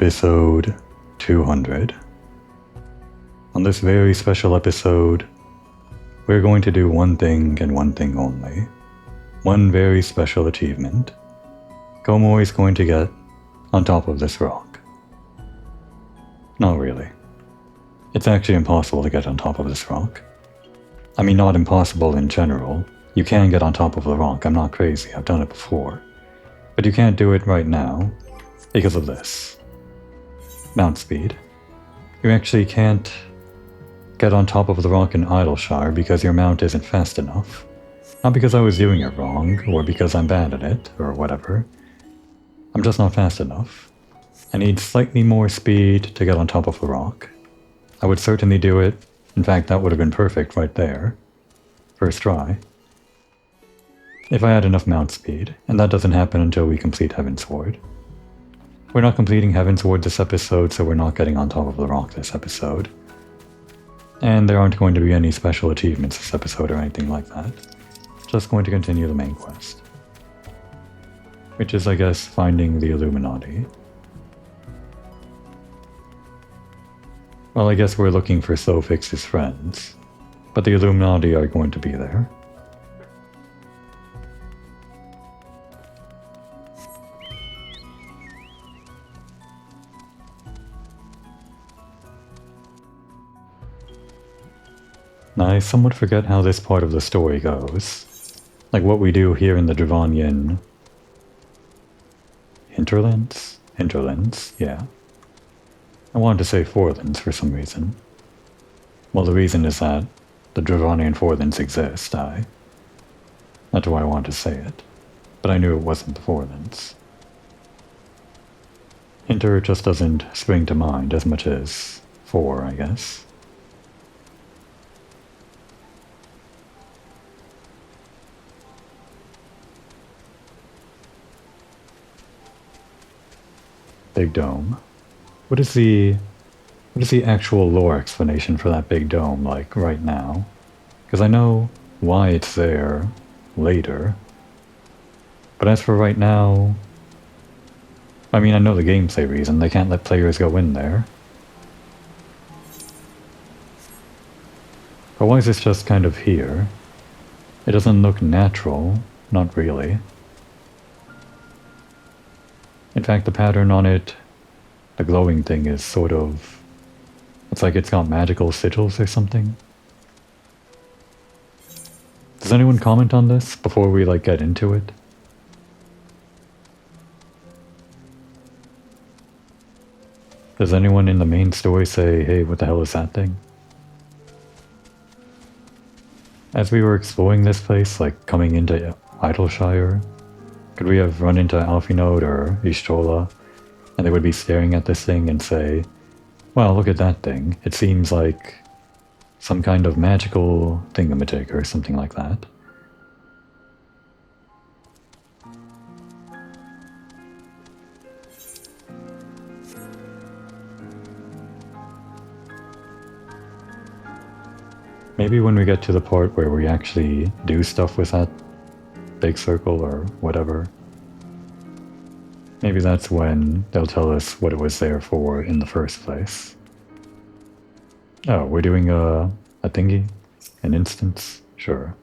Episode 200. On this very special episode, we're going to do one thing and one thing only. One very special achievement. Como is going to get on top of this rock. Not really. It's actually impossible to get on top of this rock. I mean, not impossible in general. You can get on top of the rock, I'm not crazy, I've done it before. But you can't do it right now because of this. Mount speed. You actually can't get on top of the rock in Idleshire because your mount isn't fast enough. Not because I was doing it wrong, or because I'm bad at it, or whatever. I'm just not fast enough. I need slightly more speed to get on top of the rock. I would certainly do it. In fact, that would have been perfect right there. First try. If I had enough mount speed, and that doesn't happen until we complete Heavensward. We're not completing Heavensward this episode, so we're not getting on top of the rock this episode. And there aren't going to be any special achievements this episode or anything like that. Just going to continue the main quest. Which is, I guess, finding the Illuminati. Well, I guess we're looking for Slowfix's friends, but the Illuminati are going to be there. I somewhat forget how this part of the story goes. Like what we do here in the Dravanian hinterlands? Hinterlands, yeah. I wanted to say forelands for some reason. Well, the reason is that the Dravanian forelands exist, That's why I wanted to say it. But I knew it wasn't the forelands. Hinter just doesn't spring to mind as much as for, I guess. Big dome. What is the actual lore explanation for that big dome like right now? Because I know why it's there later. But as for right now, I mean, I know the gameplay reason. They can't let players go in there. But why is this just kind of here? It doesn't look natural, not really. In fact, the pattern on it, the glowing thing, is sort of... It's like it's got magical sigils or something. Does anyone comment on this before we, get into it? Does anyone in the main story say, hey, what the hell is that thing? As we were exploring this place, coming into Idleshire, could we have run into Alphinaud or Ishtola, and they would be staring at this thing and say, well, look at that thing. It seems like some kind of magical thingamajig or something like that. Maybe when we get to the part where we actually do stuff with that big circle or whatever, maybe that's when they'll tell us what it was there for in the first place. Oh, we're doing a thingy? An instance? Sure.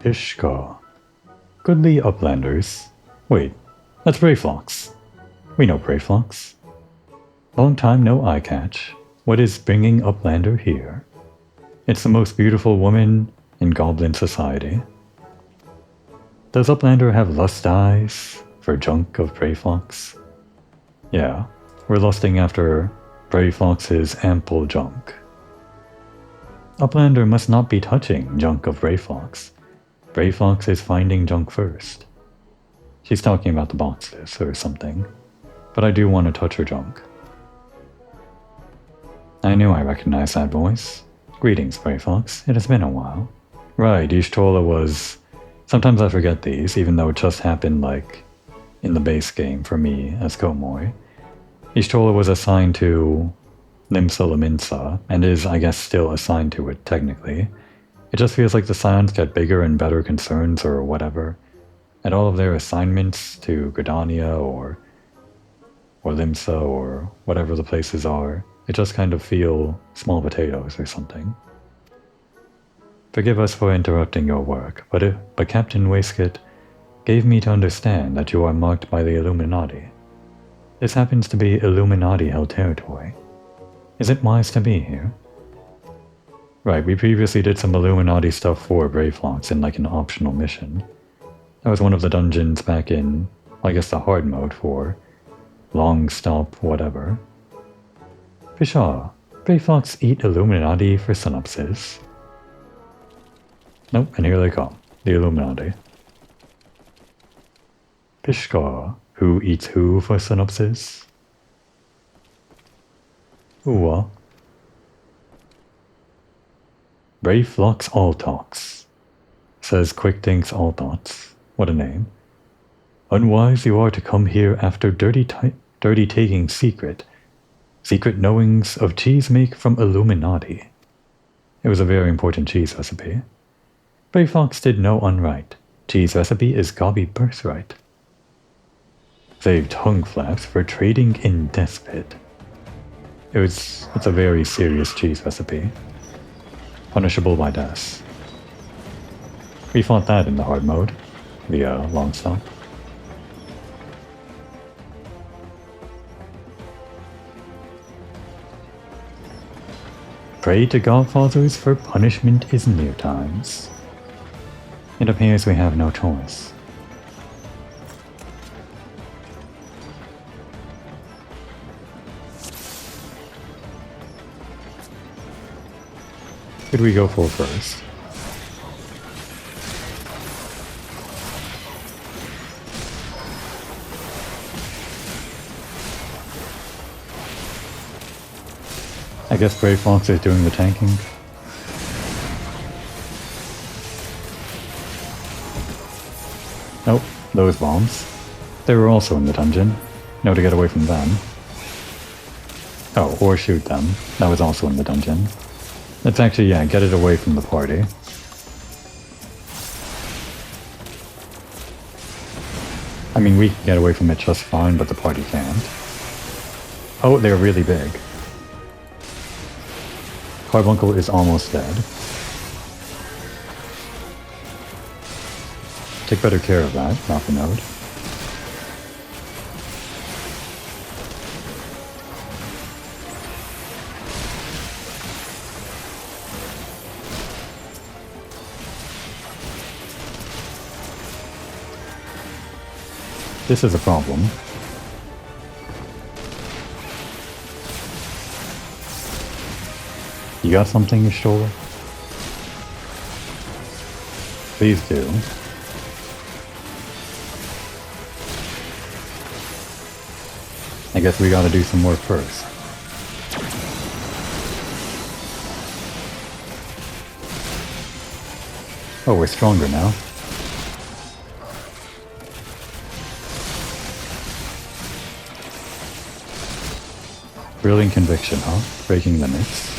Ishka. Goodly uplanders. Wait, that's Brayflox. We know Brayflox. Long time no eye catch. What is bringing Uplander here? It's the most beautiful woman in Goblin society. Does Uplander have lust eyes for junk of Brayflox? Yeah, we're lusting after Brayflox's ample junk. Uplander must not be touching junk of Brayflox. Brayflox is finding junk first. She's talking about the boxes or something, but I do want to touch her junk. I knew I recognized that voice. Greetings, Brayflox. It has been a while. Right, Ishtola was Sometimes I forget these, even though it just happened, like, in the base game for me as Komoy. Each troller was assigned to Limsa Laminsa, and is, I guess, still assigned to it, technically. It just feels like the Scions get bigger and better concerns or whatever, and all of their assignments to Gridania or Limsa or whatever the places are, it just kind of feel small potatoes or something. Forgive us for interrupting your work, but Captain Waistcoat gave me to understand that you are marked by the Illuminati. This happens to be Illuminati-held territory. Is it wise to be here? Right, we previously did some Illuminati stuff for Brayflox in like an optional mission. That was one of the dungeons back in, I guess, the hard mode for long stop whatever. Pshaw, Brayflox eat Illuminati for synopsis. Nope, and here they come, the Illuminati. Pishka, who eats who for synopsis? Ooh. Brayflox All Talks. Says Quick Dinks All Thoughts. What a name. Unwise you are to come here after dirty taking secret knowings of cheese make from Illuminati. It was a very important cheese recipe. Brayflox did no unright. Cheese recipe is gobby birthright. Save tongue flaps for trading in despot. It's a very serious cheese recipe. Punishable by death. We fought that in the hard mode, the long stop. Pray to Godfathers for punishment is near times. It appears we have no choice. Should we go for first? I guess Brayflox is doing the tanking. Nope, those bombs. They were also in the dungeon. No, to get away from them. Oh, or shoot them. That was also in the dungeon. Let's actually, yeah, get it away from the party. I mean, we can get away from it just fine, but the party can't. Oh, they're really big. Carbuncle is almost dead. Take better care of that, Alphinaud. This is a problem. You got something you stole? Please do. I guess we gotta do some work first. Oh, we're stronger now. Brilliant conviction, huh? Breaking limits.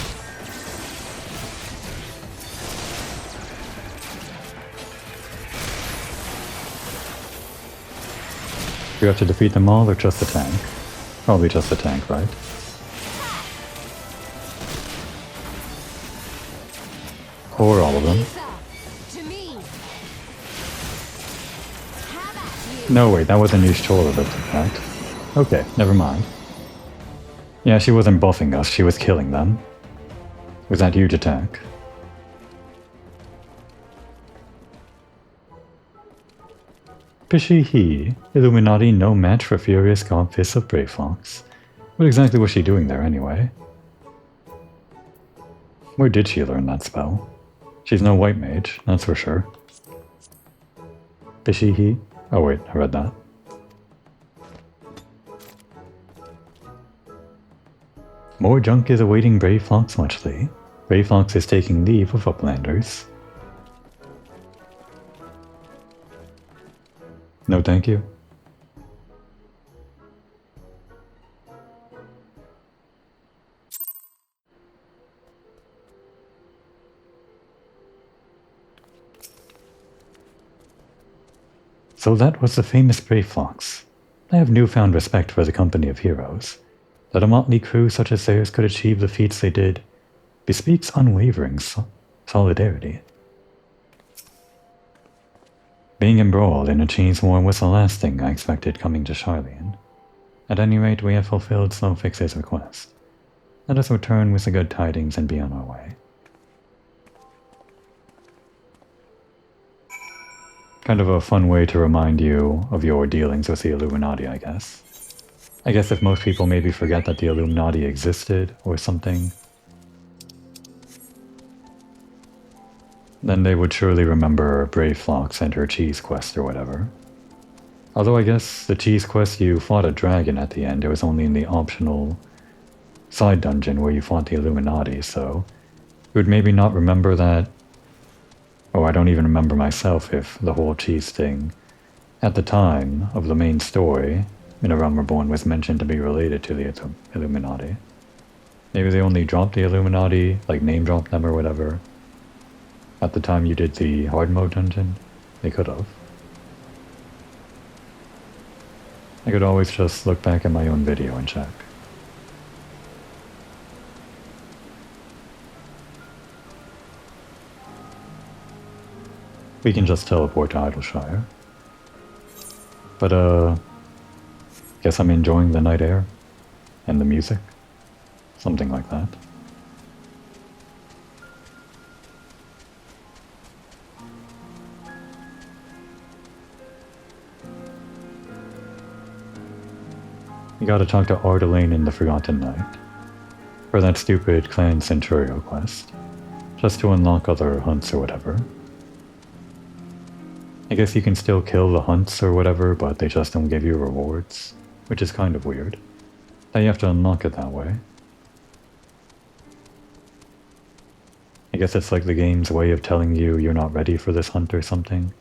Do you have to defeat them all or just the tank? Probably just the tank, right? Or all of them. No, wait, that wasn't Ishtola that took that. Okay, never mind. Yeah, she wasn't buffing us, she was killing them. It was that huge attack. Pishy he, Illuminati no match for Furious God Fists of Brayflox. What exactly was she doing there anyway? Where did she learn that spell? She's no white mage, that's for sure. Pishy he? Oh wait, I read that. More junk is awaiting Brayflox muchly. Brayflox is taking leave of Uplanders. No thank you. So that was the famous Brave Fox. I have newfound respect for the company of heroes. That a motley crew such as theirs could achieve the feats they did bespeaks unwavering solidarity. Being embroiled in a cheese war was the last thing I expected coming to Charlian. At any rate, we have fulfilled Slowfix's request. Let us return with the good tidings and be on our way. Kind of a fun way to remind you of your dealings with the Illuminati, I guess. I guess if most people maybe forget that the Illuminati existed or something, then they would surely remember Brave Fox and her cheese quest or whatever. Although I guess the cheese quest, you fought a dragon at the end. It was only in the optional side dungeon where you fought the Illuminati, so you would maybe not remember that. Oh, I don't even remember myself if the whole cheese thing at the time of the main story in A Realm Reborn was mentioned to be related to the Illuminati. Maybe they only dropped the Illuminati, like name dropped them or whatever. At the time you did the hard mode dungeon, they could have. I could always just look back at my own video and check. We can just teleport to Idleshire. But, guess I'm enjoying the night air and the music. Something like that. You gotta talk to Ardelaine in the Forgotten Night for that stupid Clan Centurio quest, just to unlock other hunts or whatever. I guess you can still kill the hunts or whatever, but they just don't give you rewards, which is kind of weird. That you have to unlock it that way. I guess it's like the game's way of telling you you're not ready for this hunt or something.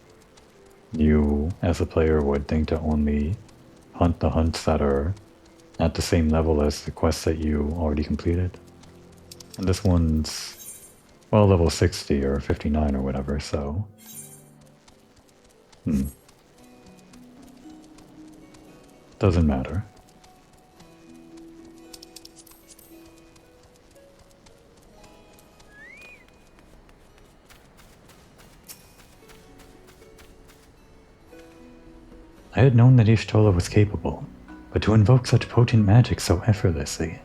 You, as a player, would think to only hunt the hunts that are at the same level as the quests that you already completed. And this one's, well, level 60 or 59 or whatever, so... Doesn't matter. I had known that Ishtola was capable, but to invoke such potent magic so effortlessly,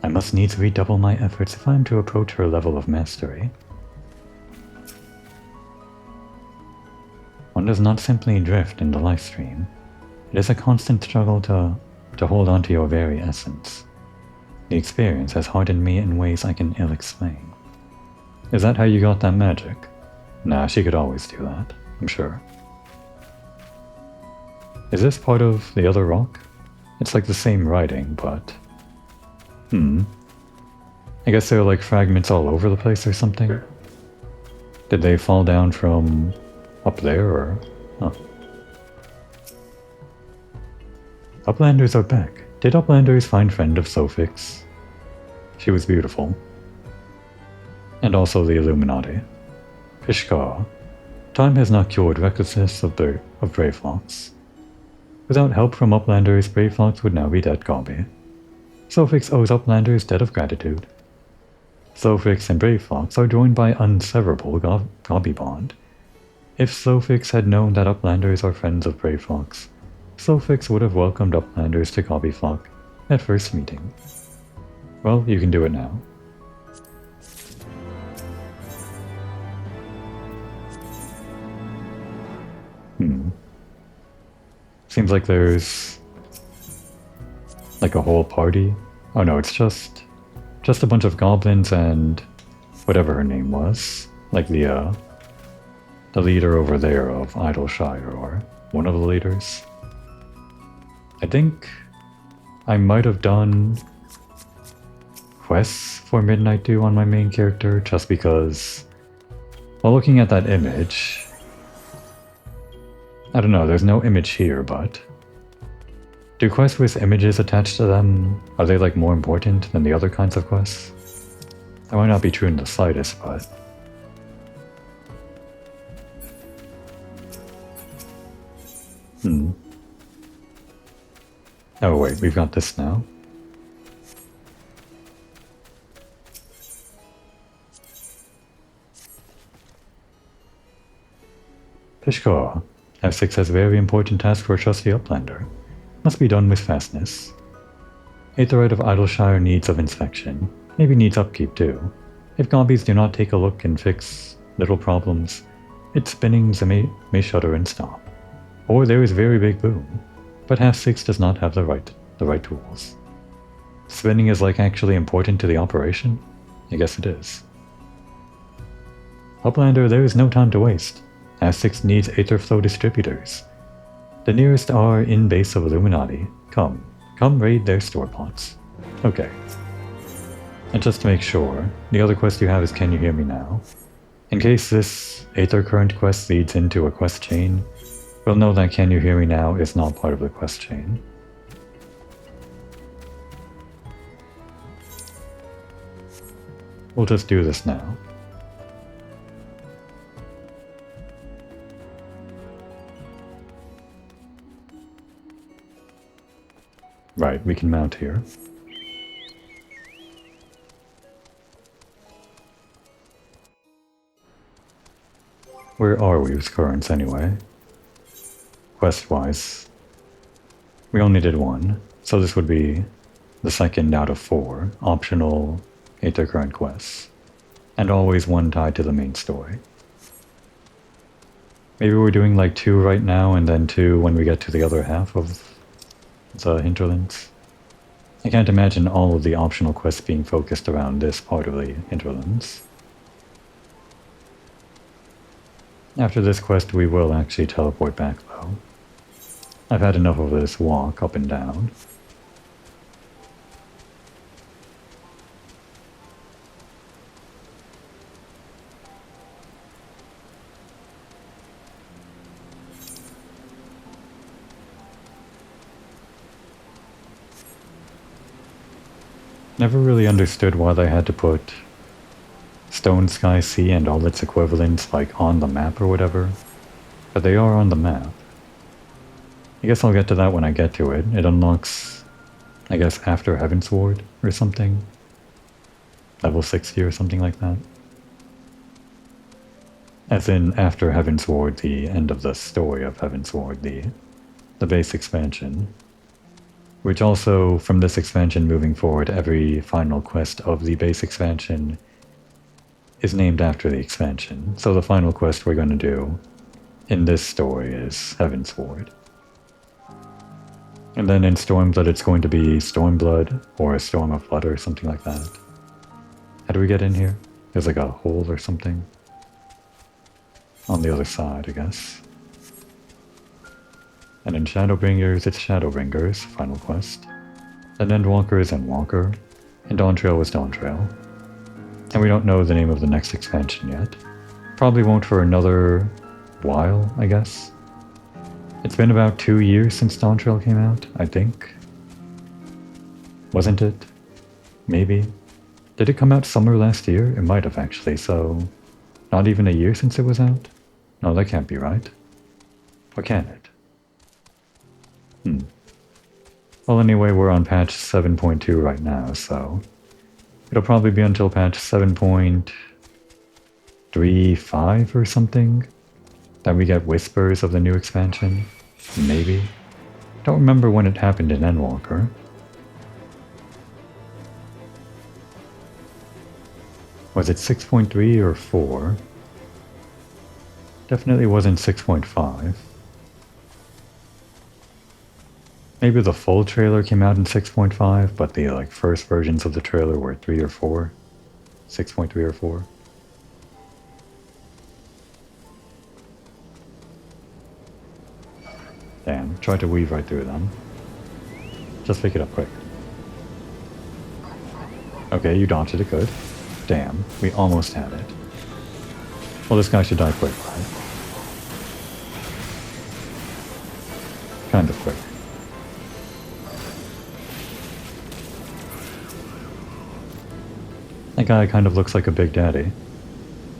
I must needs redouble my efforts if I am to approach her level of mastery. One does not simply drift in the life stream. It is a constant struggle to hold on to your very essence. The experience has hardened me in ways I can ill explain. Is that how you got that magic? Nah, she could always do that, I'm sure. Is this part of the other rock? It's like the same writing, but... I guess there are like fragments all over the place or something? Did they fall down from up there or... Huh. Uplanders are back. Did Uplanders find friend of Sofix? She was beautiful. And also the Illuminati. Pishkar. Time has not cured recklessness of Brave Fox. Without help from Uplanders, Brave Fox would now be dead Gobby. Sofix owes Uplanders debt of gratitude. Sofix and Brave Fox are joined by unseverable Gobby bond. If Sofix had known that Uplanders are friends of Brave Fox, Sofix would have welcomed Uplanders to Gobby Flock at first meeting. Well, you can do it now. Seems like there's like a whole party. Oh no, it's just a bunch of goblins and whatever her name was. Like the leader over there of Idleshire, or one of the leaders. I think I might have done quests for Midnight Dew on my main character just because, while looking at that image, I don't know, there's no image here, but... Do quests with images attached to them, are they like more important than the other kinds of quests? That might not be true in the slightest, but... Oh wait, we've got this now. Pishkar. F6 has a very important task for a trusty uplander. Must be done with fastness. Aetherite of Idleshire needs of inspection. Maybe needs upkeep too. If gobbies do not take a look and fix little problems, its spinnings may shudder and stop. Or there is very big boom. But F6 does not have the right tools. Spinning is like actually important to the operation? I guess it is. Uplander, there is no time to waste. F6 needs Aetherflow distributors. The nearest are in base of Illuminati. Come raid their storepots. Okay. And just to make sure, the other quest you have is Can You Hear Me Now? In case this Aether Current quest leads into a quest chain, we'll know that Can You Hear Me Now is not part of the quest chain. We'll just do this now. Right, we can mount here. Where are we with currents anyway? Quest-wise, we only did one, so this would be the second out of 4 optional Aether Current quests, and always one tied to the main story. Maybe we're doing like 2 right now, and then 2 when we get to the other half of the hinterlands. I can't imagine all of the optional quests being focused around this part of the hinterlands. After this quest we will actually teleport back though. I've had enough of this walk up and down. Never really understood why they had to put Stone Sky Sea and all its equivalents like on the map or whatever, but they are on the map. I guess I'll get to that when I get to it. It unlocks, I guess, after Heavensward or something. Level 60 or something like that. As in, after Heavensward, the end of the story of Heavensward, the base expansion. Which also, from this expansion moving forward, every final quest of the base expansion is named after the expansion. So the final quest we're going to do in this story is Heavensward. And then in Stormblood it's going to be Stormblood or a Storm of Blood or something like that. How do we get in here? There's like a hole or something. On the other side, I guess. And in Shadowbringers, it's Shadowbringers, final quest. And Endwalker is Endwalker. And Dawntrail was Dawntrail. And we don't know the name of the next expansion yet. Probably won't for another while, I guess. It's been about 2 years since Dawntrail came out, I think. Wasn't it? Maybe. Did it come out summer last year? It might have actually, so... Not even a year since it was out? No, that can't be right. Or can it? Well, anyway, we're on patch 7.2 right now, so... It'll probably be until patch 7.35 or something that we get whispers of the new expansion. Maybe. Don't remember when it happened in Endwalker. Was it 6.3 or 4? Definitely wasn't 6.5. Maybe the full trailer came out in 6.5, but the first versions of the trailer were 3 or 4. 6.3 or 4. Damn, tried to weave right through them. Just pick it up quick. Okay, you dodged it, good. Damn, we almost had it. Well, this guy should die quick, right? Kind of quick. That guy kind of looks like a Big Daddy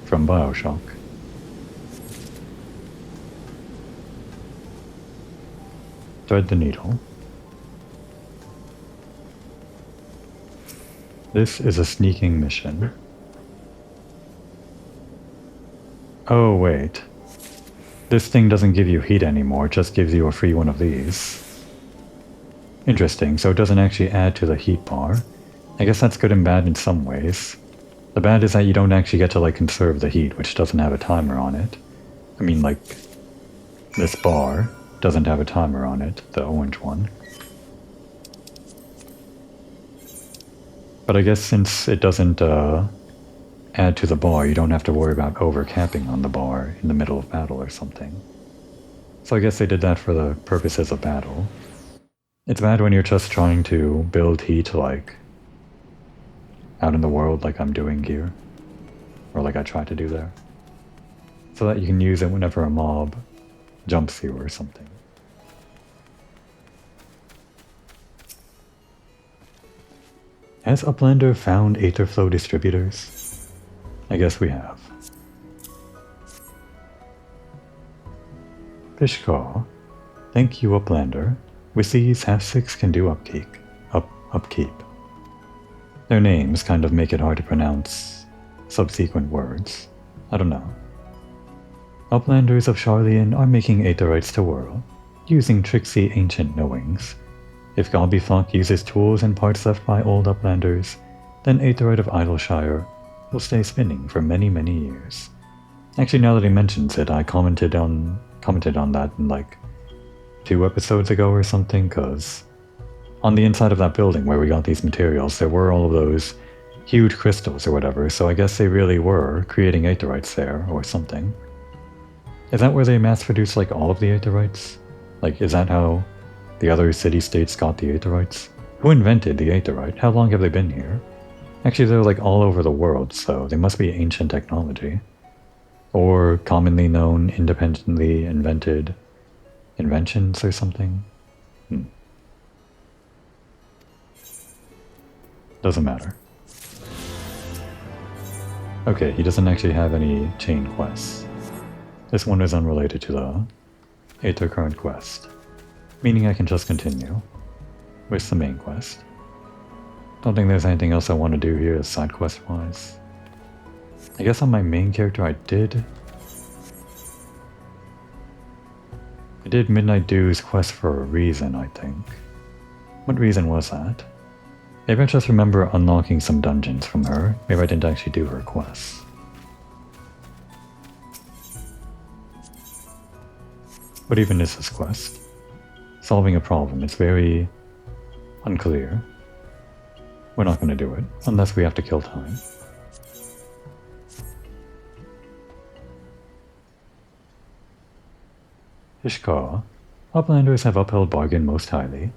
from BioShock. Thread the needle. This is a sneaking mission. Oh wait. This thing doesn't give you heat anymore, it just gives you a free one of these. Interesting, so it doesn't actually add to the heat bar. I guess that's good and bad in some ways. The bad is that you don't actually get to like conserve the heat, which doesn't have a timer on it. I mean, like, this bar doesn't have a timer on it, the orange one. But I guess since it doesn't add to the bar, you don't have to worry about over-capping on the bar in the middle of battle or something. So I guess they did that for the purposes of battle. It's bad when you're just trying to build heat, like, out in the world like I'm doing here. Or like I tried to do there. So that you can use it whenever a mob jumps you or something. Has Uplander found Aetherflow distributors? I guess we have. Fishcaw. Thank you, Uplander. With these, half-six can do upkeep. Their names kind of make it hard to pronounce subsequent words. I don't know. Uplanders of Sharlayan are making Aetherites to whirl, using tricksy ancient knowings. If Gobbyflock uses tools and parts left by old Uplanders, then Aetherite of Idleshire will stay spinning for many, many years. Actually, now that he mentions it, I commented on that in like 2 episodes ago or something, cause on the inside of that building where we got these materials, there were all of those huge crystals or whatever, so I guess they really were creating Aetherites there, or something. Is that where they mass-produced, like, all of the Aetherites? Like, is that how the other city-states got the Aetherites? Who invented the Aetherite? How long have they been here? Actually, they're, like, all over the world, so they must be ancient technology. Or commonly known, independently invented inventions or something? Doesn't matter. Okay, he doesn't actually have any chain quests. This one is unrelated to the Aether Current quest, meaning I can just continue with the main quest. Don't think there's anything else I want to do here side quest wise. I guess on my main character I did Midnight Dew's quest for a reason, I think. What reason was that? Maybe I just remember unlocking some dungeons from her. Maybe I didn't actually do her quests. What even is this quest? Solving a problem. It's very unclear. We're not going to do it, unless we have to kill time. Ishkar. Uplanders have upheld bargain most highly.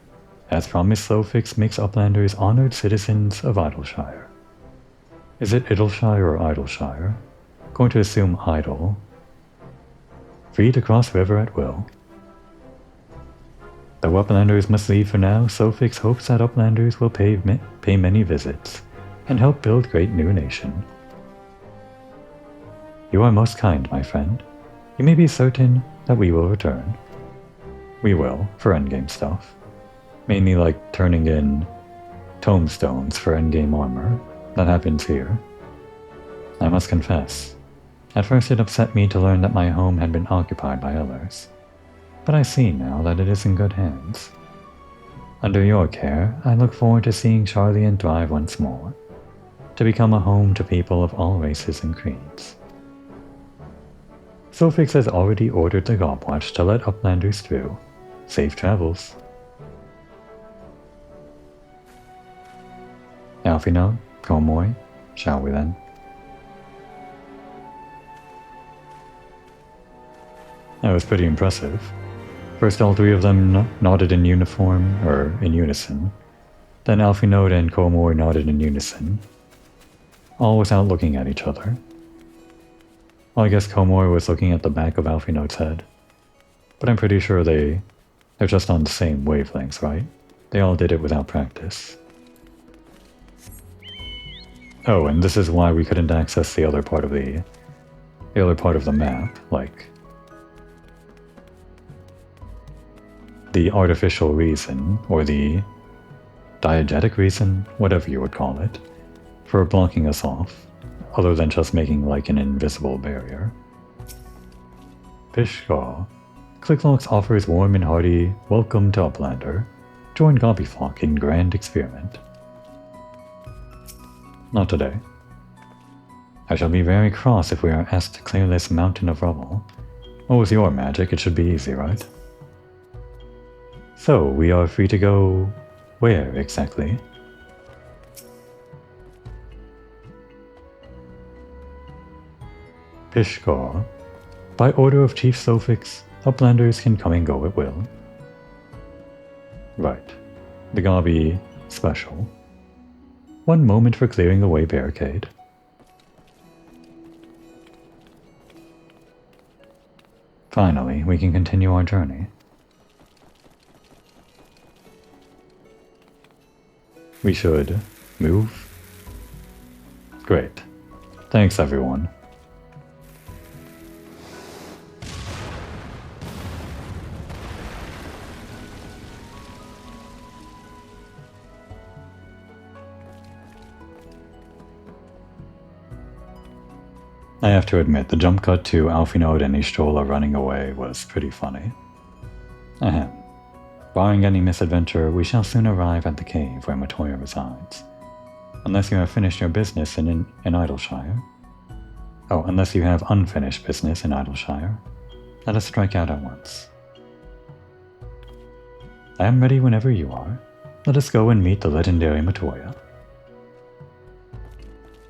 As promised, Slowfix makes Uplanders honored citizens of Idleshire. Is it Idleshire or Idleshire? Going to assume Idle. Free to cross river at will. Though Uplanders must leave for now, Slowfix hopes that Uplanders will pay many visits and help build great new nation. You are most kind, my friend. You may be certain that we will return. We will, for endgame stuff. Mainly like turning in tomestones for endgame armor. That happens here. I must confess, at first it upset me to learn that my home had been occupied by others. But I see now that it is in good hands. Under your care, I look forward to seeing Sharlayan thrive once more, to become a home to people of all races and creeds. Sofix has already ordered the Gobwatch to let Uplanders through. Safe travels. Alphinaud, Komoy, shall we then? That was pretty impressive. First all 3 of them nodded in uniform, or in unison. Then Alphinaud and Komoy nodded in unison. All without looking at each other. Well, I guess Komoy was looking at the back of Alphinaud's head. But I'm pretty sure they They're just on the same wavelengths, right? They all did it without practice. Oh, and this is why we couldn't access the other part of the map, like the artificial reason, or the diegetic reason, whatever you would call it, for blocking us off, other than just making like an invisible barrier. Pishkaw. Clicklocks offers warm and hearty welcome to Uplander. Join Gobbyflock in grand experiment. Not today. I shall be very cross if we are asked to clear this mountain of rubble. Well, with your magic, it should be easy, right? So, we are free to go... where, exactly? Pishkar. By order of Chief Sophix, Uplanders can come and go at will. Right. The Gobby special. 1 moment for clearing the way barricade. Finally, we can continue our journey. We should move. Great. Thanks, everyone. I have to admit, the jump cut to Alphinaud and Ishtola running away was pretty funny. Ahem. Barring any misadventure, we shall soon arrive at the cave where Matoya resides. Unless you have finished your business in Idleshire. Oh, unless you have unfinished business in Idleshire. Let us strike out at once. I am ready whenever you are. Let us go and meet the legendary Matoya.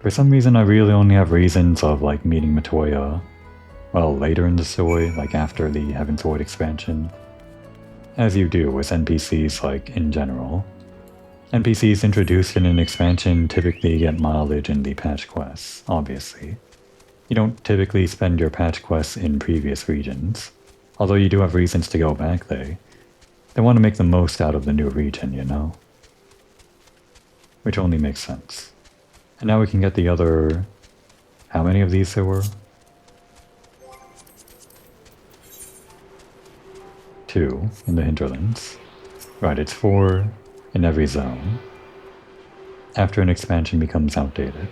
For some reason, I really only have reasons of, like, meeting Matoya, well, later in the story, like after the Heavensward expansion. As you do with NPCs, like, in general. NPCs introduced in an expansion typically get mileage in the patch quests, obviously. You don't typically spend your patch quests in previous regions. Although you do have reasons to go back there. They want to make the most out of the new region, you know? Which only makes sense. And now we can get the other... how many of these there were? 2 in the hinterlands. Right, it's 4 in every zone. After an expansion becomes outdated.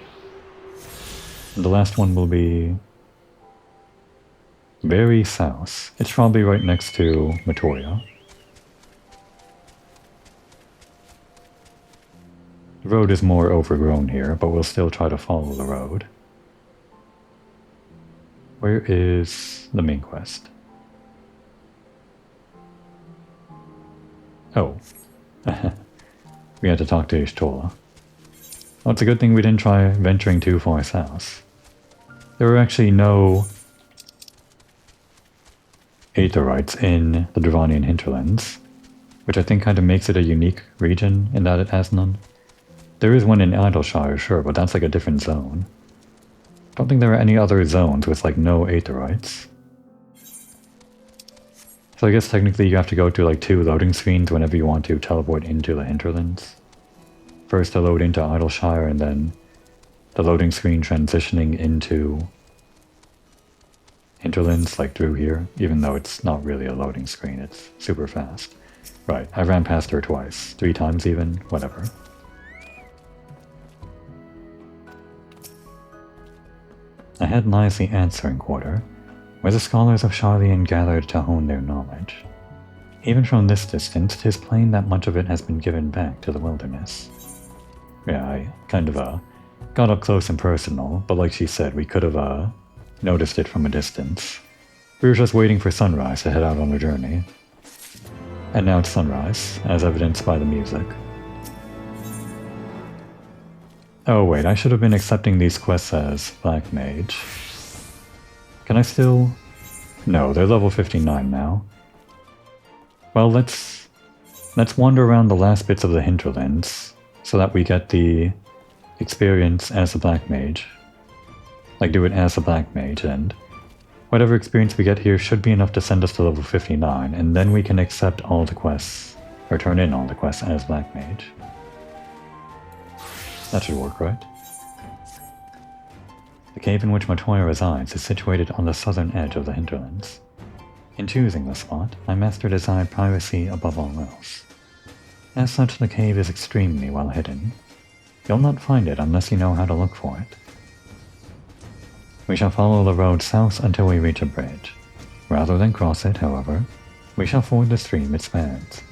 And the last one will be... very south. It's probably right next to Matoya. The road is more overgrown here, but we'll still try to follow the road. Where is the main quest? Oh. We had to talk to Ishtola. Well, it's a good thing we didn't try venturing too far south. There were actually no Aetherites in the Dravanian hinterlands, which I think kind of makes it a unique region in that it has none. There is one in Idleshire, sure, but that's like a different zone. Don't think there are any other zones with like no Aetherites. So I guess technically you have to go to like 2 loading screens whenever you want to teleport into the hinterlands. First to load into Idleshire and then the loading screen transitioning into hinterlands like through here, even though it's not really a loading screen, it's super fast. Right, I ran past her twice, 3 times even, whatever. Ahead lies the answering quarter, where the scholars of Sharlayan gathered to hone their knowledge. Even from this distance, 'tis plain that much of it has been given back to the wilderness. Yeah, I kind of got up close and personal, but like she said, we could have noticed it from a distance. We were just waiting for sunrise to head out on the journey. And now it's sunrise, as evidenced by the music. Oh wait, I should have been accepting these quests as Black Mage. Can I still... No, they're level 59 now. Well, let's wander around the last bits of the hinterlands, so that we get the experience as a Black Mage. Like, do it as a Black Mage, and Whatever experience we get here should be enough to send us to level 59, and then we can accept all the quests, or turn in all the quests as Black Mage. That should work, right? The cave in which Matoya resides is situated on the southern edge of the hinterlands. In choosing the spot, my master desired privacy above all else. As such, the cave is extremely well hidden. You'll not find it unless you know how to look for it. We shall follow the road south until we reach a bridge. Rather than cross it, however, we shall ford the stream it spans.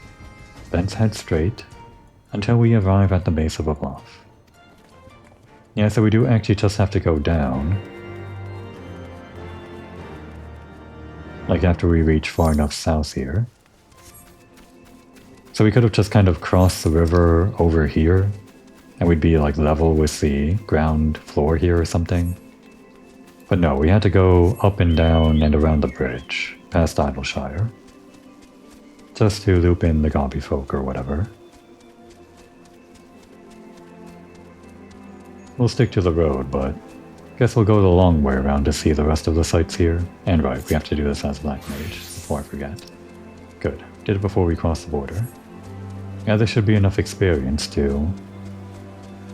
Thence head straight until we arrive at the base of a bluff. Yeah, so we do actually just have to go down. Like after we reach far enough south here. So we could have just kind of crossed the river over here, and we'd be like level with the ground floor here or something. But no, we had to go up and down and around the bridge, past Idleshire. Just to loop in the Gobby folk or whatever. We'll stick to the road, but guess we'll go the long way around to see the rest of the sights here. And right, we have to do this as Black Mage, before I forget. Good, did it before we cross the border. Yeah, there should be enough experience to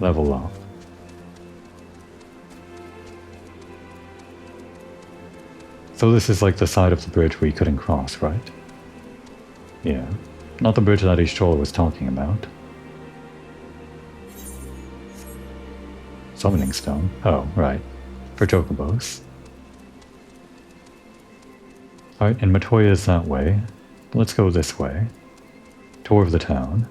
level up. So this is like the side of the bridge we couldn't cross, right? Yeah, not the bridge that Ishtola was talking about. Summoning stone. Oh, right. For chocobos. Alright, and Matoya is that way. Let's go this way. Tour of the town.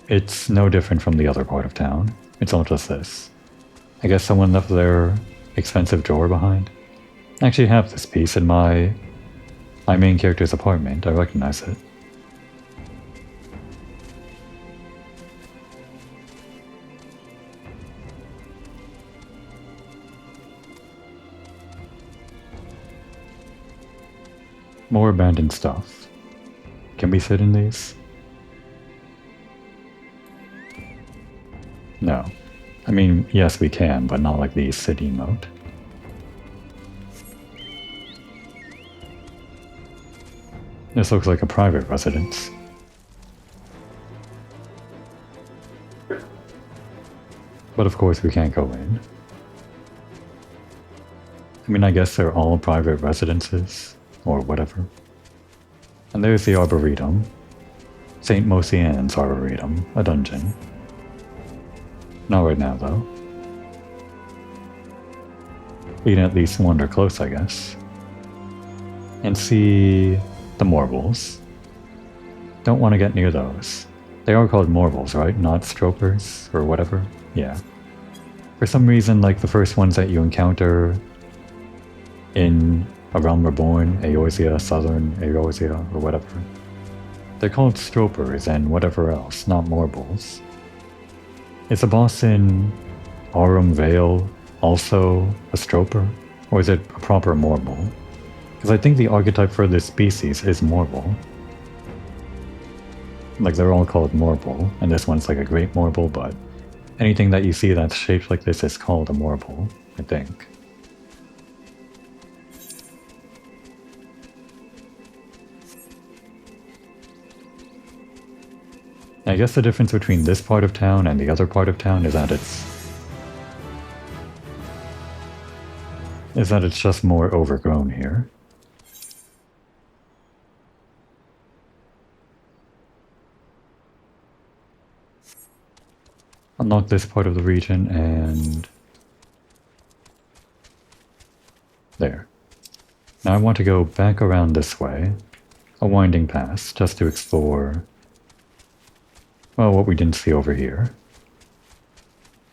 It's no different from the other part of town. It's all just this. I guess someone left their expensive drawer behind. I actually have this piece in my main character's apartment. I recognize it. More abandoned stuff. Can we sit in these? No. I mean, yes we can, but not like the sit emote. This looks like a private residence. But of course we can't go in. I mean, I guess they're all private residences. Or whatever. And there's the Arboretum. St. Mosian's Arboretum, a dungeon. Not right now, though. We can at least wander close, I guess. And see the Morbles. Don't want to get near those. They are called Morbles, right? Not Stropers, or whatever? Yeah. For some reason, like the first ones that you encounter in A Realm Reborn, Eorzea, Southern Eorzea, or whatever. They're called Stropers and whatever else, not Morbles. Is the boss in Aurum Vale also a Stroper? Or is it a proper Morble? Because I think the archetype for this species is Morble. Like they're all called Morble, and this one's like a Great Morble, but anything that you see that's shaped like this is called a Morble, I think. I guess the difference between this part of town and the other part of town is that it's just more overgrown here. Unlock this part of the region and there. Now I want to go back around this way, a winding path, just to explore, well, what we didn't see over here.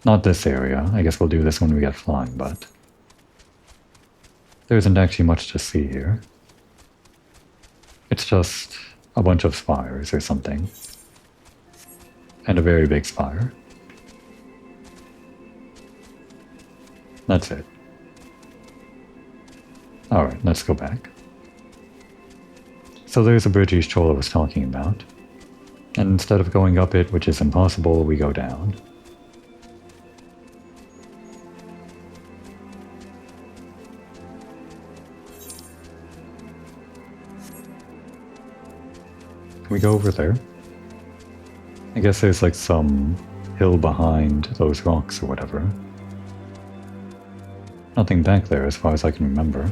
Not this area. I guess we'll do this when we get flying, but there isn't actually much to see here. It's just a bunch of spires or something. And a very big spire. That's it. Alright, let's go back. So there's a bridge Ishtola was talking about. And instead of going up it, which is impossible, we go down. we go over there? I guess there's like some hill behind those rocks or whatever. Nothing back there as far as I can remember.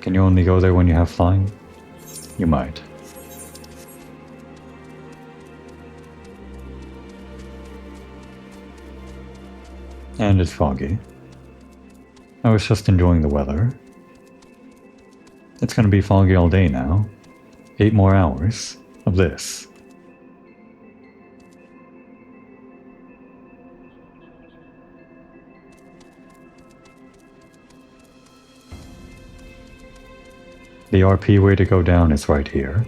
Can you only go there when you have flying? You might. And it's foggy. I was just enjoying the weather. It's gonna be foggy all day now. 8 more hours of this. The RP way to go down is right here.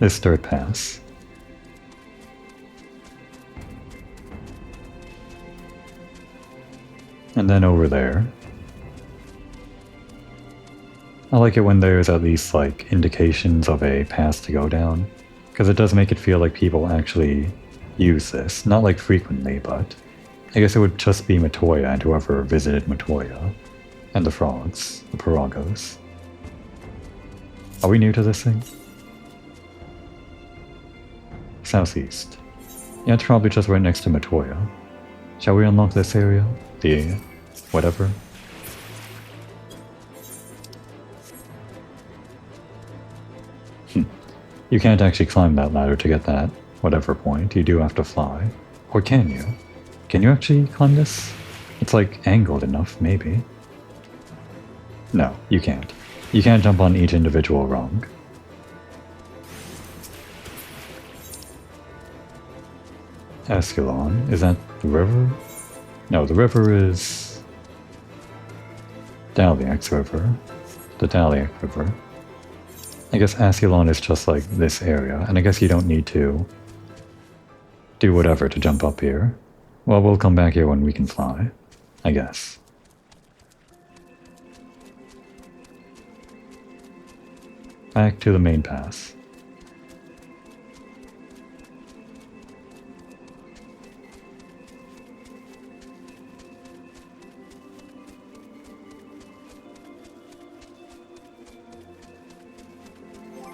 This dirt pass. And then over there. I like it when there's at least like indications of a path to go down, because it does make it feel like people actually use this. Not like frequently, but I guess it would just be Matoya and whoever visited Matoya. And the frogs, the Piragos. Are we new to this thing? Southeast. Yeah, it's probably just right next to Matoya. Shall we unlock this area? The whatever? You can't actually climb that ladder to get that whatever point. You do have to fly. Or can you? Can you actually climb this? It's like angled enough, maybe. No, you can't. You can't jump on each individual rung. Ascalon. Is that the river? No, the river is Daliax River. The Daliac River. I guess Ascalon is just like this area, and I guess you don't need to do whatever to jump up here. Well, we'll come back here when we can fly, I guess. Back to the main pass.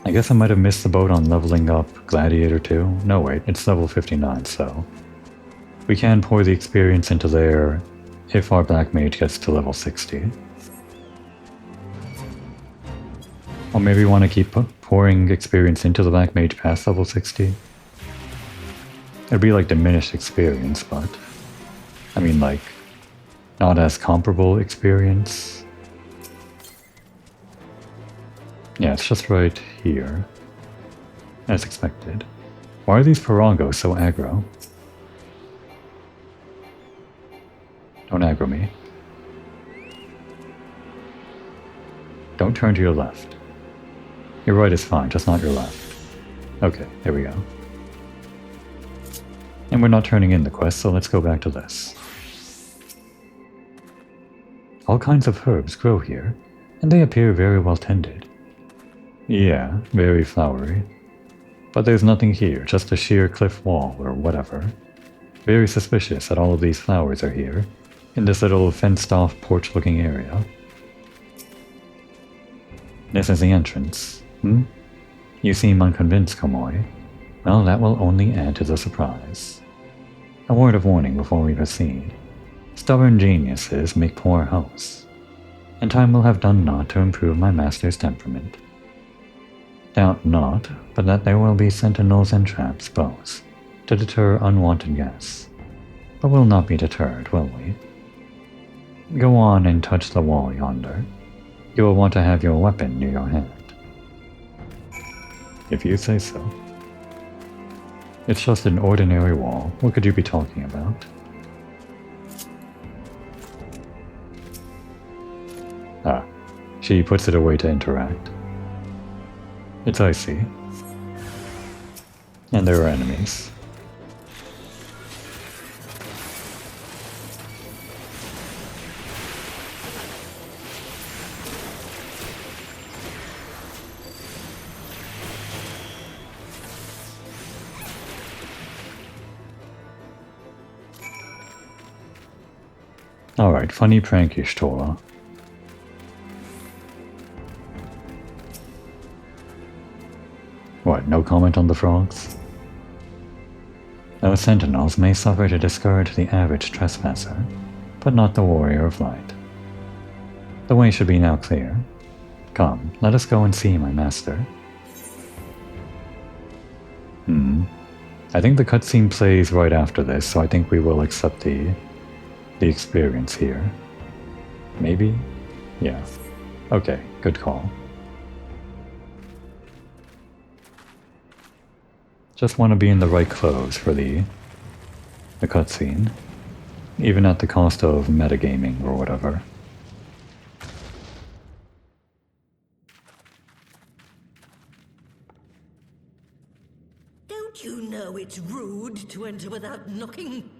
I guess I might have missed the boat on leveling up Gladiator 2. No wait, it's level 59, so we can pour the experience into there if our Black Mage gets to level 60. Or maybe we want to keep pouring experience into the Black Mage past level 60. It'd be like diminished experience, but I mean like not as comparable experience. Yeah, it's just right here. As expected. Why are these Piragos so aggro? Don't aggro me. Don't turn to your left. Your right is fine, just not your left. Okay, there we go. And we're not turning in the quest, so let's go back to this. All kinds of herbs grow here, and they appear very well tended. Yeah, very flowery. But there's nothing here, just a sheer cliff wall or whatever. Very suspicious that all of these flowers are here, in this little fenced-off porch-looking area. This is the entrance. You seem unconvinced, Kamoy. Well, that will only add to the surprise. A word of warning before we proceed. Stubborn geniuses make poor hosts, and time will have done naught to improve my master's temperament. Doubt not, but that there will be sentinels and traps both, to deter unwanted guests. But we'll not be deterred, will we? Go on and touch the wall yonder. You will want to have your weapon near your hand. If you say so. It's just an ordinary wall. What could you be talking about? Ah, she puts it away to interact. It's icy. And there are enemies. Alright, funny prankish Torah. What, no comment on the frogs? Those sentinels may suffer to discourage the average trespasser, but not the warrior of light. The way should be now clear. Come, let us go and see my master. I think the cutscene plays right after this, so I think we will accept the experience here. Maybe? Yeah. Okay, good call. Just want to be in the right clothes for the cutscene, even at the cost of metagaming or whatever. Don't you know it's rude to enter without knocking?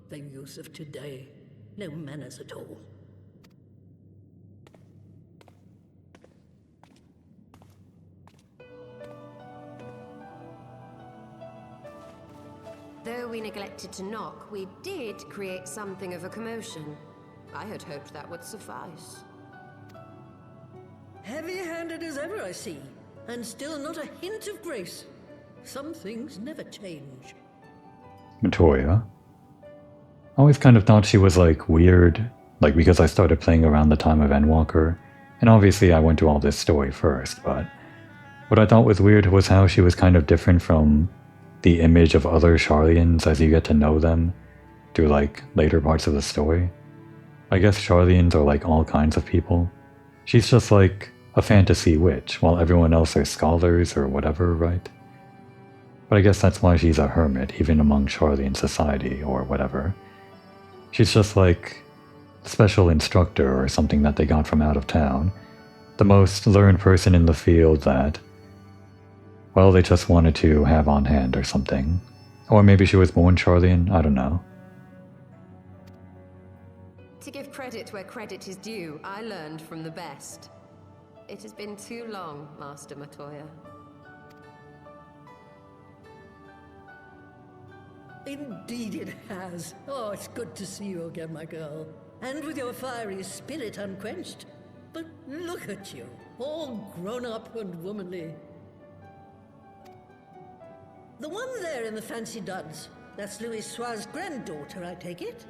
The youth of today, no manners at all. Though we neglected to knock, we did create something of a commotion. I had hoped that would suffice. Heavy-handed as ever, I see. And still not a hint of grace. Some things never change. Matoya. I always kind of thought she was like weird, like because I started playing around the time of Endwalker, and obviously I went to all this story first, but what I thought was weird was how she was kind of different from the image of other Sharlayans as you get to know them through like later parts of the story. I guess Sharlayans are like all kinds of people. She's just like a fantasy witch, while everyone else are scholars or whatever, right? But I guess that's why she's a hermit, even among Sharlayan society or whatever. She's just like a special instructor or something that they got from out of town. The most learned person in the field that, well, they just wanted to have on hand or something. Or maybe she was born Sharlayan, I don't know. To give credit where credit is due, I learned from the best. It has been too long, Master Matoya. Indeed it has. Oh, it's good to see you again, my girl. And with your fiery spirit unquenched. But look at you, all grown up and womanly. The one there in the fancy duds, that's Louis Soir's granddaughter, I take it?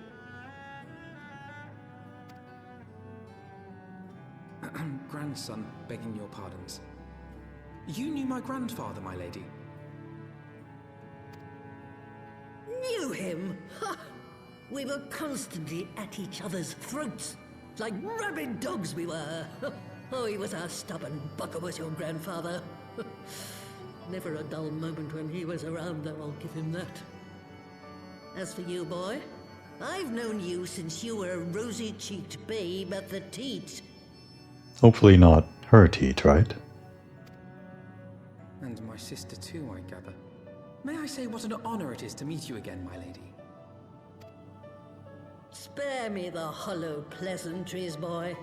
Grandson, begging your pardons. You knew my grandfather, my lady. Knew him? Ha! We were constantly at each other's throats. Like rabid dogs we were. Oh, he was a stubborn bucker, was your grandfather. Never a dull moment when he was around, though, I'll give him that. As for you, boy, I've known you since you were a rosy-cheeked babe at the teat. Hopefully not her teat, right? And my sister too, I gather. May I say what an honor it is to meet you again, my lady? Spare me the hollow pleasantries, boy.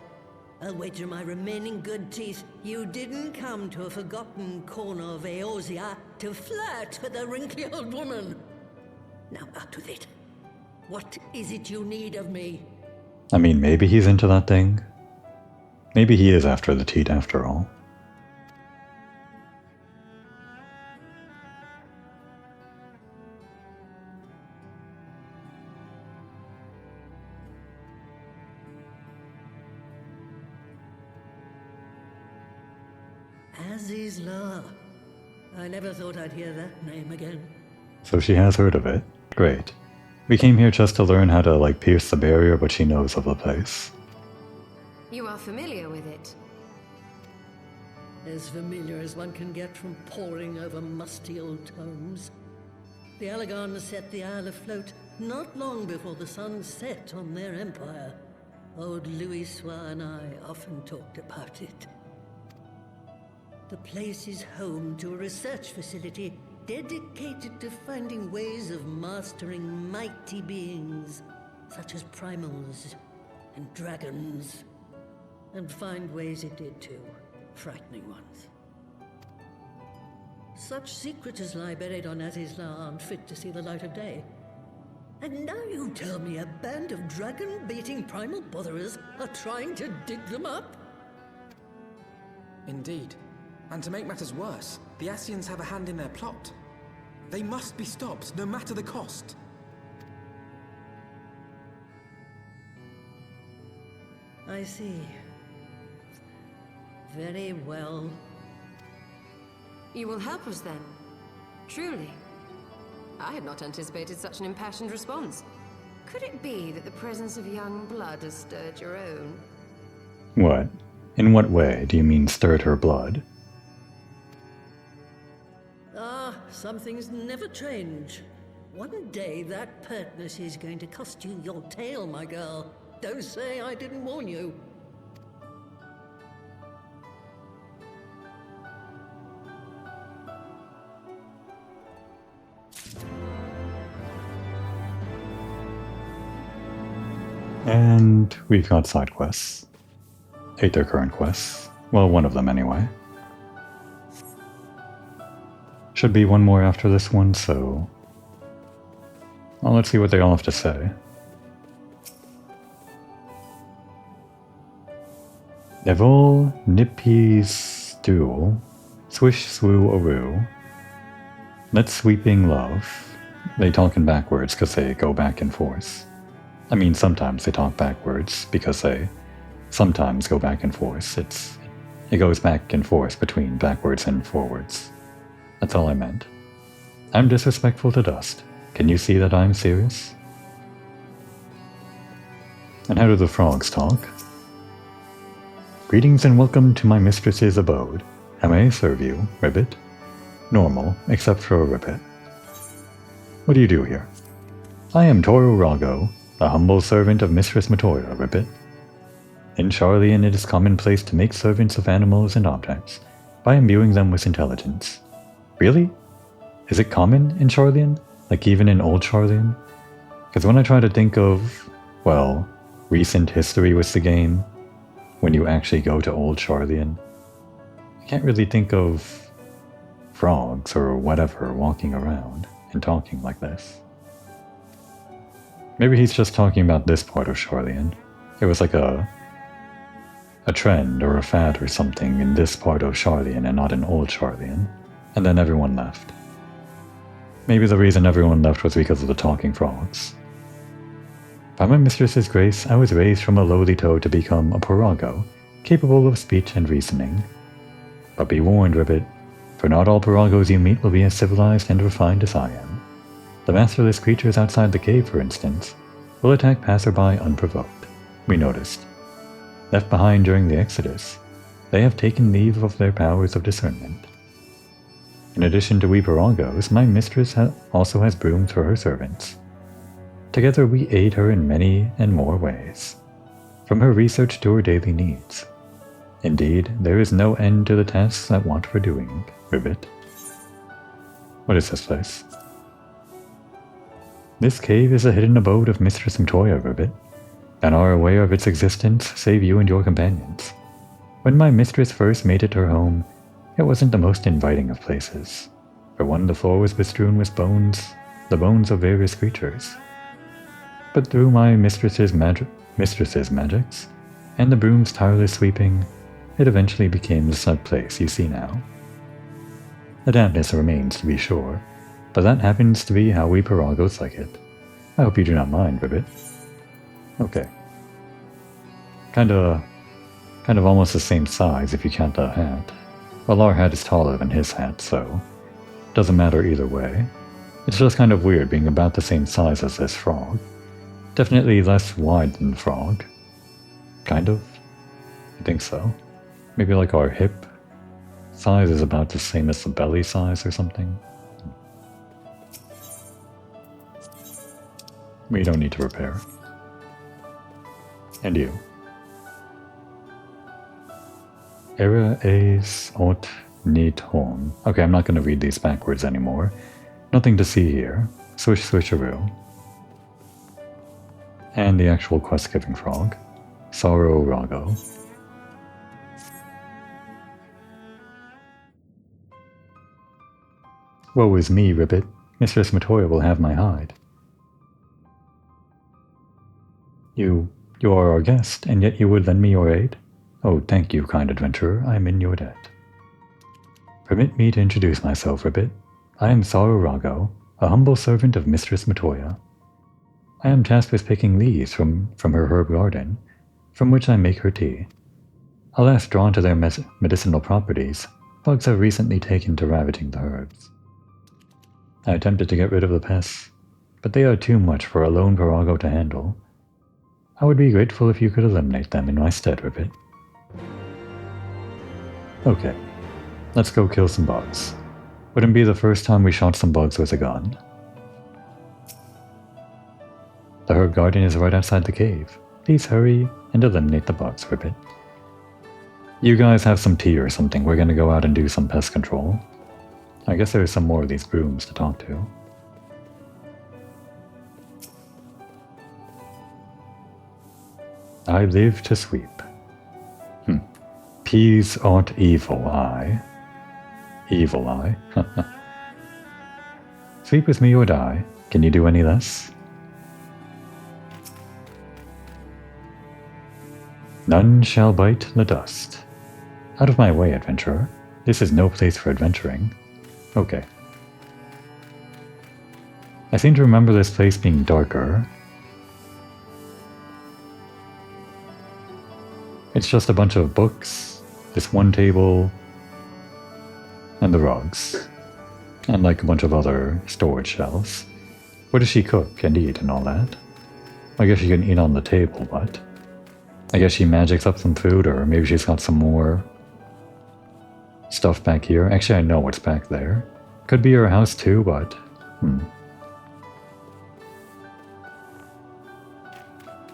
I'll wager my remaining good teeth you didn't come to a forgotten corner of Eorzea to flirt with a wrinkly old woman. Now out with it. What is it you need of me? I mean, maybe he's into that thing. Maybe he is after the teat after all. Azizla. I never thought I'd hear that name again. So she has heard of it. Great. We came here just to learn how to, like, pierce the barrier, but she knows of the place. You are familiar with it? As familiar as one can get from poring over musty old tomes. The Allagons set the Isle afloat not long before the sun set on their empire. Old Louis Soir and I often talked about it. The place is home to a research facility dedicated to finding ways of mastering mighty beings, such as primals and dragons. And find ways it did too, frightening ones. Such secrets as lie buried on Azizla aren't fit to see the light of day. And now you tell me a band of dragon-baiting primal botherers are trying to dig them up? Indeed. And to make matters worse, the Ascians have a hand in their plot. They must be stopped, no matter the cost. I see. Very well. You will help us then? Truly? I had not anticipated such an impassioned response. Could it be that the presence of young blood has stirred your own? What? In what way do you mean stirred her blood? Ah, some things never change. One day that pertness is going to cost you your tail, my girl. Don't say I didn't warn you. And we've got side quests. 8 are current quests. Well, one of them anyway. Should be one more after this one, so... well, let's see what they all have to say. Evol Nippy's Duel, Swish Swoo Aroo, Let's Sweeping Love. They talk in backwards because they go back and forth. I mean, sometimes they talk backwards because they sometimes go back and forth. It goes back and forth between backwards and forwards. That's all I meant. I'm disrespectful to dust. Can you see that I'm serious? And how do the frogs talk? Greetings and welcome to my mistress's abode. How may I serve you, Ribbit? Normal, except for a Ribbit. What do you do here? I am Toro Rago, a humble servant of Mistress Matoya, Ribbit. In Charlian it is commonplace to make servants of animals and objects by imbuing them with intelligence. Really? Is it common in Charlian? Like even in Old Charlian? Because when I try to think of, well, recent history with the game, when you actually go to Old Charlian, I can't really think of frogs or whatever walking around and talking like this. Maybe he's just talking about this part of Charlian. It was like a trend or a fad or something in this part of Charlian and not in Old Charlian, and then everyone left. Maybe the reason everyone left was because of the talking frogs. By my mistress's grace, I was raised from a lowly toad to become a Parago, capable of speech and reasoning. But be warned, Ribbit, for not all Paragos you meet will be as civilized and refined as I am. The masterless creatures outside the cave, for instance, will attack passerby unprovoked. We noticed. Left behind during the Exodus, they have taken leave of their powers of discernment. In addition to we Paragos, my mistress also has brooms for her servants. Together we aid her in many and more ways, from her research to her daily needs. Indeed, there is no end to the tasks that want for doing, Ribbit. What is this place? This cave is a hidden abode of Mistress Matoya, Ribbit, and are aware of its existence save you and your companions. When my mistress first made it her home, it wasn't the most inviting of places. For one, the floor was bestrewn with bones, the bones of various creatures. But through my mistress's magics, and the broom's tireless sweeping, it eventually became the snug place you see now. The dampness remains, to be sure, but that happens to be how we Paragos like it. I hope you do not mind, Ribbit. Okay. Kind of almost the same size if you count the hat. Well, our hat is taller than his hat, so doesn't matter either way. It's just kind of weird being about the same size as this frog. Definitely less wide than the frog. Kind of. I think so. Maybe like our hip size is about the same as the belly size or something. We don't need to repair. And you. Era es ot nit hon. Okay, I'm not going to read these backwards anymore. Nothing to see here. Swish swisharoo. And the actual quest-giving frog. Sorrow Rago. Woe is me, Ribbit. Mistress Matoya will have my hide. You are our guest, and yet you would lend me your aid? Oh, thank you, kind adventurer. I am in your debt. Permit me to introduce myself a bit. I am Sarurago, a humble servant of Mistress Matoya. I am tasked with picking leaves from her herb garden, from which I make her tea. Alas, drawn to their medicinal properties, bugs have recently taken to ravaging the herbs. I attempted to get rid of the pests, but they are too much for a lone virago to handle. I would be grateful if you could eliminate them in my stead, Ribbit. Okay, let's go kill some bugs. Wouldn't be the first time we shot some bugs with a gun. The herb garden is right outside the cave. Please hurry and eliminate the bugs, Ribbit. You guys have some tea or something. We're gonna go out and do some pest control. I guess there's some more of these grooms to talk to. I live to sweep. Peas aren't evil, I. Evil, I. Sweep with me or die. Can you do any less? None shall bite the dust. Out of my way, adventurer. This is no place for adventuring. Okay. I seem to remember this place being darker. It's just a bunch of books, this one table, and the rugs, and like a bunch of other storage shelves. What does she cook and eat and all that? I guess she can eat on the table, but I guess she magics up some food, or maybe she's got some more stuff back here. Actually, I know what's back there. Could be her house too, but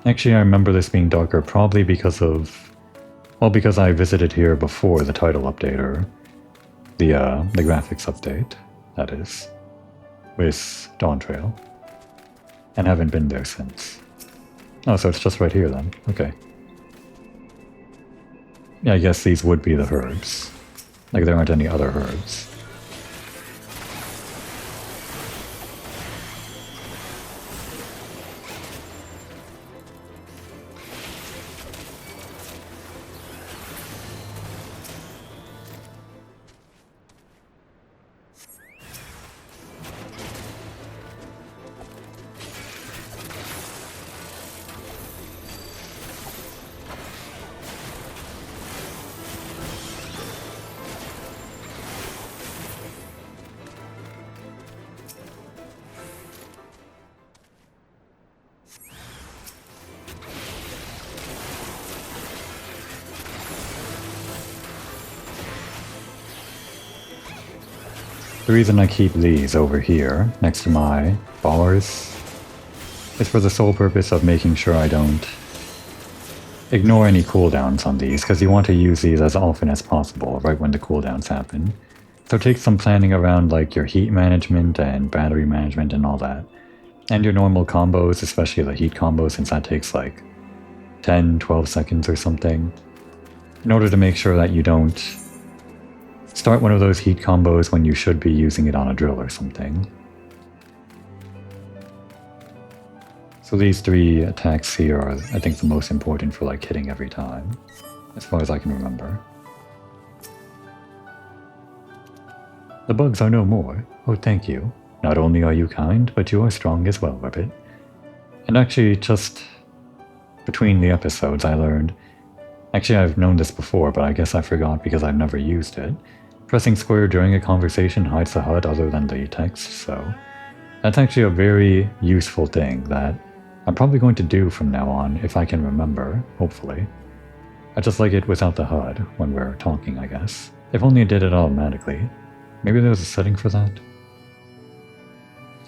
Actually, I remember this being darker probably because of, well, because I visited here before the title update, or the graphics update, that is, with Dawn Trail, and haven't been there since. Oh, so it's just right here then. Okay. Yeah, I guess these would be the herbs. Like there aren't any other herbs. The reason I keep these over here, next to my bars, is for the sole purpose of making sure I don't ignore any cooldowns on these, because you want to use these as often as possible, right when the cooldowns happen. So take some planning around like your heat management and battery management and all that. And your normal combos, especially the heat combo, since that takes like 10-12 seconds or something, in order to make sure that you don't start one of those heat combos when you should be using it on a drill or something. So these 3 attacks here are, I think, the most important for like hitting every time, as far as I can remember. The bugs are no more. Oh, thank you. Not only are you kind, but you are strong as well, Ribbit. And actually, just between the episodes, I learned... Actually, I've known this before, but I guess I forgot because I've never used it. Pressing square during a conversation hides the HUD other than the text, so that's actually a very useful thing that I'm probably going to do from now on, if I can remember, hopefully. I just like it without the HUD when we're talking, I guess. If only it did it automatically. Maybe there was a setting for that?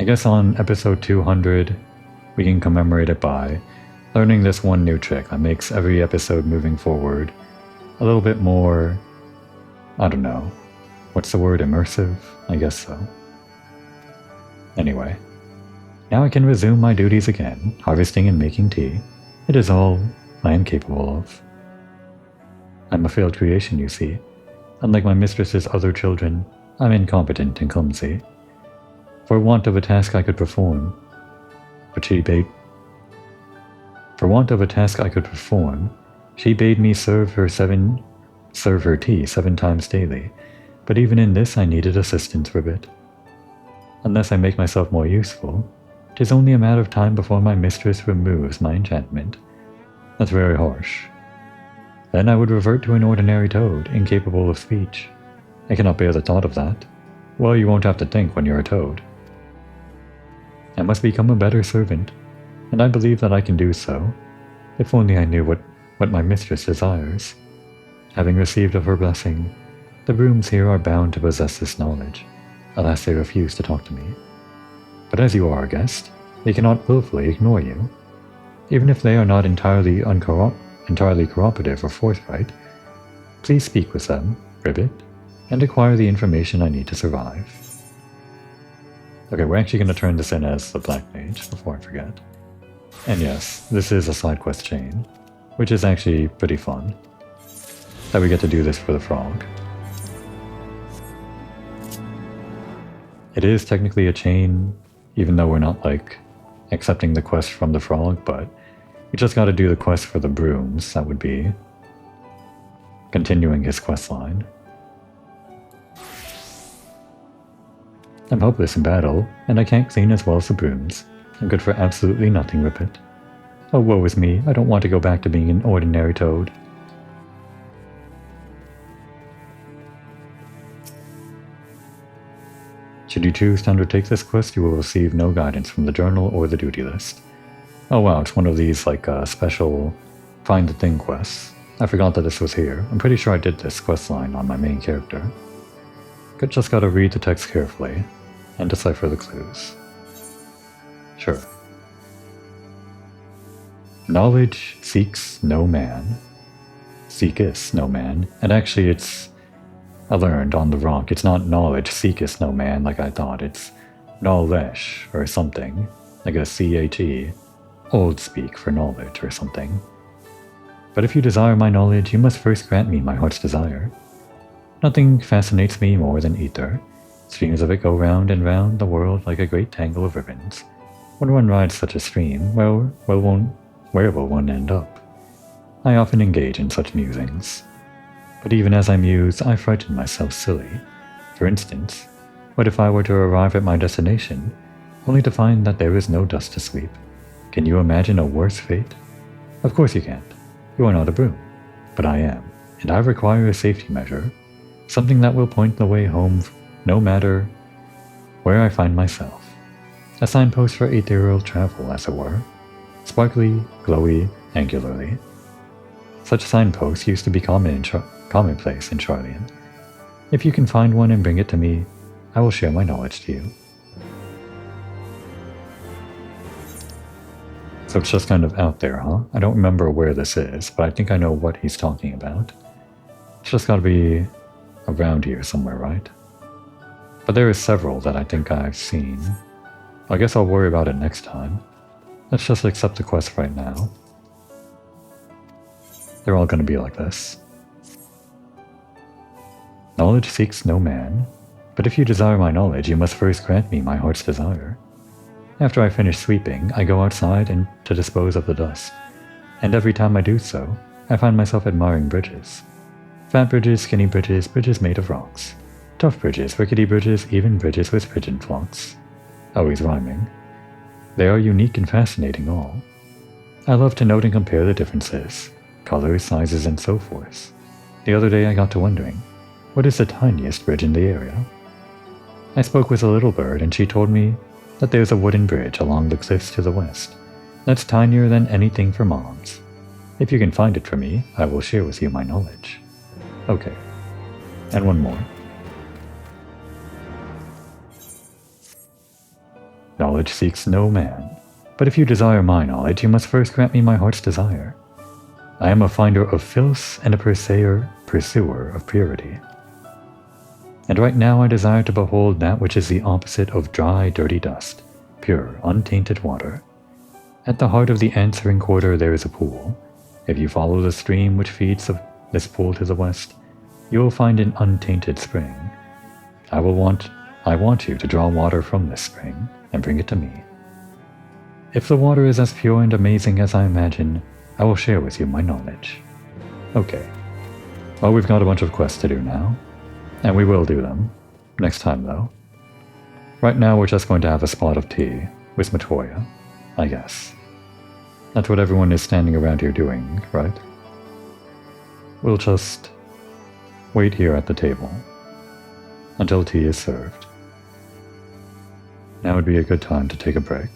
I guess on episode 200, we can commemorate it by learning this one new trick that makes every episode moving forward a little bit more, I don't know, what's the word, immersive? I guess so. Anyway, now I can resume my duties again, harvesting and making tea. It is all I am capable of. I'm a failed creation, you see. Unlike my mistress's other children, I'm incompetent and clumsy. For want of a task I could perform, For want of a task I could perform, she bade me serve her tea 7 times daily. but even in this I needed assistance, Ribbit. Unless I make myself more useful, 'tis only a matter of time before my mistress removes my enchantment. That's very harsh. Then I would revert to an ordinary toad, incapable of speech. I cannot bear the thought of that. Well, you won't have to think when you're a toad. I must become a better servant, and I believe that I can do so, if only I knew what my mistress desires. Having received of her blessing, the brooms here are bound to possess this knowledge. Alas, they refuse to talk to me. But as you are a guest, they cannot willfully ignore you. Even if they are not entirely cooperative or forthright, please speak with them, Ribbit, and acquire the information I need to survive. Okay, we're actually going to turn this in as the Black Mage before I forget. And yes, this is a side quest chain, which is actually pretty fun, that we get to do this for the frog. It is technically a chain, even though we're not, like, accepting the quest from the frog, but we just gotta do the quest for the brooms. That would be continuing his quest line. I'm hopeless in battle, and I can't clean as well as the brooms. I'm good for absolutely nothing, Ribbit. Oh, woe is me, I don't want to go back to being an ordinary toad. Should you choose to undertake this quest, you will receive no guidance from the journal or the duty list. Oh wow, it's one of these, like, special find the thing quests. I forgot that this was here. I'm pretty sure I did this quest line on my main character. Just gotta read the text carefully, and decipher the clues. Sure. Knowledge seeks no man. Seeketh no man. And actually I learned on the rock, it's not knowledge seeketh no man like I thought. It's knowledge or something, like a C-H-E, old speak for knowledge or something. But if you desire my knowledge, you must first grant me my heart's desire. Nothing fascinates me more than ether. Streams of it go round and round the world like a great tangle of ribbons. When one rides such a stream, where will one end up? I often engage in such musings. But even as I muse, I frighten myself silly. For instance, what if I were to arrive at my destination, only to find that there is no dust to sweep? Can you imagine a worse fate? Of course you can't. You are not a broom. But I am, and I require a safety measure, something that will point the way home no matter where I find myself. A signpost for ethereal travel, as it were. Sparkly, glowy, angularly. Such signposts used to be commonplace in Charlian. If you can find one and bring it to me, I will share my knowledge to you. So it's just kind of out there, huh? I don't remember where this is, but I think I know what he's talking about. It's just gotta be around here somewhere, right? But there is several that I think I've seen. I guess I'll worry about it next time. Let's just accept the quest right now. They're all gonna be like this. Knowledge seeks no man, but if you desire my knowledge, you must first grant me my heart's desire. After I finish sweeping, I go outside and to dispose of the dust, and every time I do so, I find myself admiring bridges. Fat bridges, skinny bridges, bridges made of rocks. Tough bridges, rickety bridges, even bridges with pigeon flocks. Always rhyming. They are unique and fascinating all. I love to note and compare the differences, colors, sizes, and so forth. The other day I got to wondering, what is the tiniest bridge in the area? I spoke with a little bird and she told me that there's a wooden bridge along the cliffs to the west that's tinier than anything for moms. If you can find it for me, I will share with you my knowledge. Okay. And one more. Knowledge seeks no man, but if you desire my knowledge, you must first grant me my heart's desire. I am a finder of filth and a pursuer of purity. And right now I desire to behold that which is the opposite of dry, dirty dust, pure, untainted water. At the heart of the answering quarter there is a pool. If you follow the stream which feeds this pool to the west, you will find an untainted spring. I want you to draw water from this spring and bring it to me. If the water is as pure and amazing as I imagine, I will share with you my knowledge. Okay. Well, we've got a bunch of quests to do now. And we will do them. Next time, though. Right now, we're just going to have a spot of tea with Matoya, I guess. That's what everyone is standing around here doing, right? We'll just wait here at the table until tea is served. Now would be a good time to take a break.